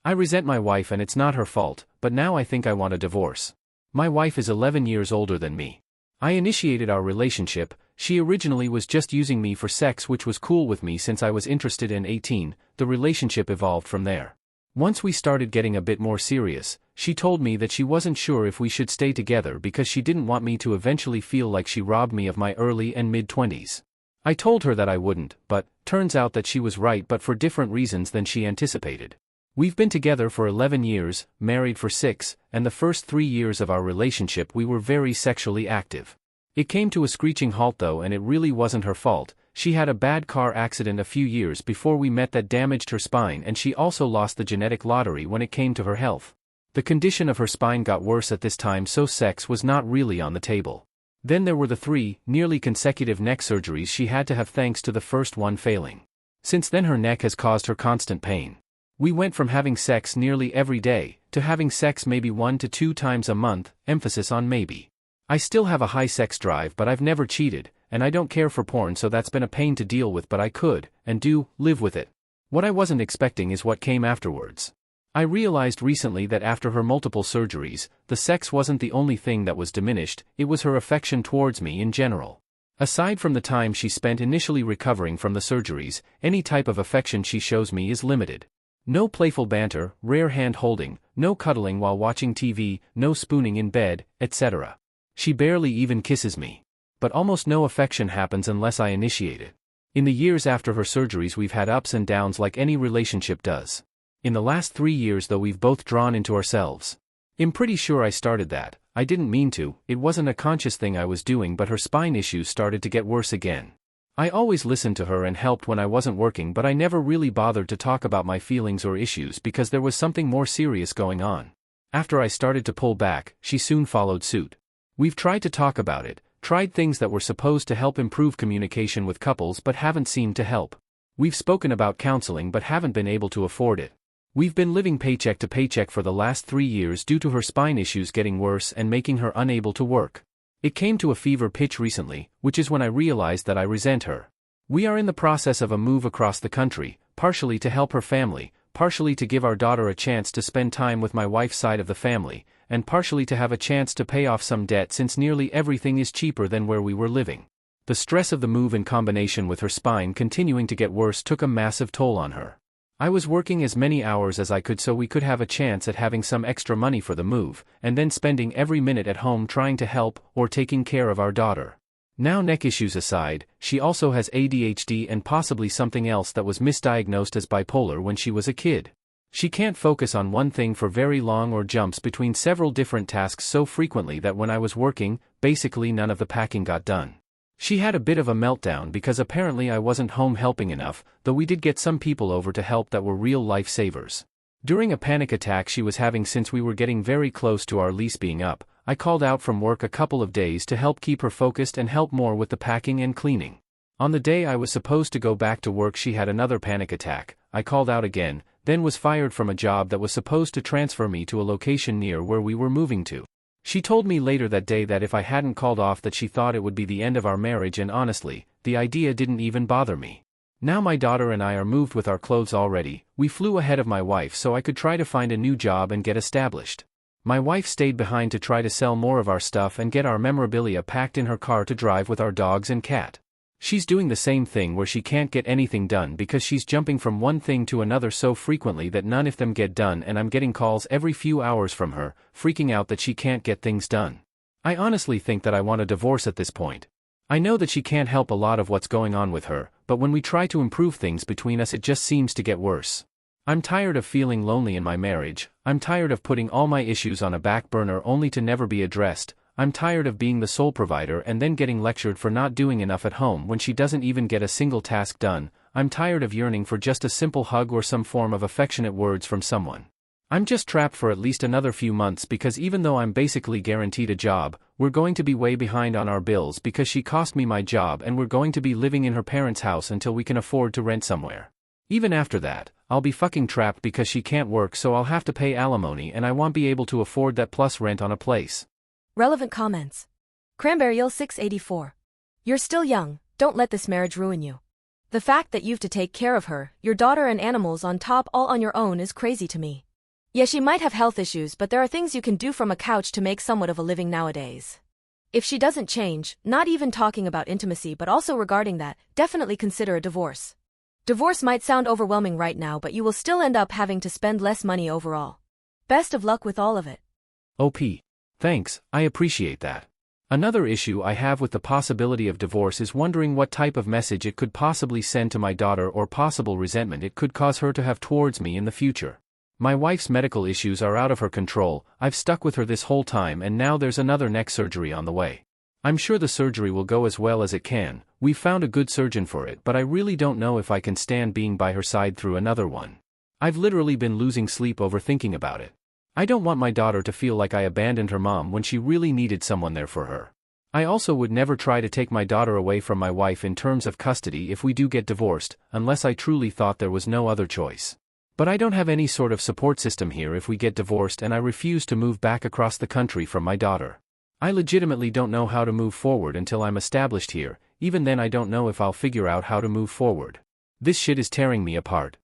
I resent my wife and it's not her fault, but now I think I want a divorce. My wife is 11 years older than me. I initiated our relationship. She originally was just using me for sex, which was cool with me since I was interested in 18. The relationship evolved from there. Once we started getting a bit more serious, she told me that she wasn't sure if we should stay together because she didn't want me to eventually feel like she robbed me of my early and mid-20s. I told her that I wouldn't, but turns out that she was right, but for different reasons than she anticipated. We've been together for 11 years, married for 6, and the first 3 years of our relationship we were very sexually active. It came to a screeching halt though, and it really wasn't her fault. She had a bad car accident a few years before we met that damaged her spine, and she also lost the genetic lottery when it came to her health. The condition of her spine got worse at this time, so sex was not really on the table. Then there were the 3 nearly consecutive neck surgeries she had to have thanks to the first one failing. Since then her neck has caused her constant pain. We went from having sex nearly every day, to having sex maybe 1 to 2 times a month, emphasis on maybe. I still have a high sex drive, but I've never cheated, and I don't care for porn, so that's been a pain to deal with, but I could, and do, live with it. What I wasn't expecting is what came afterwards. I realized recently that after her multiple surgeries, the sex wasn't the only thing that was diminished, it was her affection towards me in general. Aside from the time she spent initially recovering from the surgeries, any type of affection she shows me is limited. No playful banter, rare hand-holding, no cuddling while watching TV, no spooning in bed, etc. She barely even kisses me. But almost no affection happens unless I initiate it. In the years after her surgeries we've had ups and downs like any relationship does. In the last 3 years though we've both drawn into ourselves. I'm pretty sure I started that. I didn't mean to, it wasn't a conscious thing I was doing, but her spine issues started to get worse again. I always listened to her and helped when I wasn't working, but I never really bothered to talk about my feelings or issues because there was something more serious going on. After I started to pull back, she soon followed suit. We've tried to talk about it, tried things that were supposed to help improve communication with couples but haven't seemed to help. We've spoken about counseling but haven't been able to afford it. We've been living paycheck to paycheck for the last 3 years due to her spine issues getting worse and making her unable to work. It came to a fever pitch recently, which is when I realized that I resent her. We are in the process of a move across the country, partially to help her family, partially to give our daughter a chance to spend time with my wife's side of the family, and partially to have a chance to pay off some debt since nearly everything is cheaper than where we were living. The stress of the move in combination with her spine continuing to get worse took a massive toll on her. I was working as many hours as I could so we could have a chance at having some extra money for the move, and then spending every minute at home trying to help or taking care of our daughter. Now, neck issues aside, she also has ADHD and possibly something else that was misdiagnosed as bipolar when she was a kid. She can't focus on one thing for very long or jumps between several different tasks so frequently that when I was working, basically none of the packing got done. She had a bit of a meltdown because apparently I wasn't home helping enough, though we did get some people over to help that were real lifesavers. During a panic attack she was having since we were getting very close to our lease being up, I called out from work a couple of days to help keep her focused and help more with the packing and cleaning. On the day I was supposed to go back to work she had another panic attack. I called out again, then was fired from a job that was supposed to transfer me to a location near where we were moving to. She told me later that day that if I hadn't called off that she thought it would be the end of our marriage, and honestly, the idea didn't even bother me. Now my daughter and I are moved with our clothes already. We flew ahead of my wife so I could try to find a new job and get established. My wife stayed behind to try to sell more of our stuff and get our memorabilia packed in her car to drive with our dogs and cat. She's doing the same thing where she can't get anything done because she's jumping from one thing to another so frequently that none of them get done, and I'm getting calls every few hours from her, freaking out that she can't get things done. I honestly think that I want a divorce at this point. I know that she can't help a lot of what's going on with her, but when we try to improve things between us it just seems to get worse. I'm tired of feeling lonely in my marriage. I'm tired of putting all my issues on a back burner only to never be addressed. I'm tired of being the sole provider and then getting lectured for not doing enough at home when she doesn't even get a single task done. I'm tired of yearning for just a simple hug or some form of affectionate words from someone. I'm just trapped for at least another few months because even though I'm basically guaranteed a job, we're going to be way behind on our bills because she cost me my job, and we're going to be living in her parents' house until we can afford to rent somewhere. Even after that, I'll be fucking trapped because she can't work, so I'll have to pay alimony and I won't be able to afford that plus rent on a place. Relevant comments. Cranberryl 684. You're still young, don't let this marriage ruin you. The fact that you've to take care of her, your daughter and animals on top all on your own is crazy to me. Yeah, she might have health issues, but there are things you can do from a couch to make somewhat of a living nowadays. If she doesn't change, not even talking about intimacy but also regarding that, definitely consider a divorce. Divorce might sound overwhelming right now, but you will still end up having to spend less money overall. Best of luck with all of it. OP. Thanks, I appreciate that. Another issue I have with the possibility of divorce is wondering what type of message it could possibly send to my daughter or possible resentment it could cause her to have towards me in the future. My wife's medical issues are out of her control. I've stuck with her this whole time and now there's another neck surgery on the way. I'm sure the surgery will go as well as it can. We've found a good surgeon for it, but I really don't know if I can stand being by her side through another one. I've literally been losing sleep over thinking about it. I don't want my daughter to feel like I abandoned her mom when she really needed someone there for her. I also would never try to take my daughter away from my wife in terms of custody if we do get divorced, unless I truly thought there was no other choice. But I don't have any sort of support system here if we get divorced, and I refuse to move back across the country from my daughter. I legitimately don't know how to move forward until I'm established here. Even then I don't know if I'll figure out how to move forward. This shit is tearing me apart.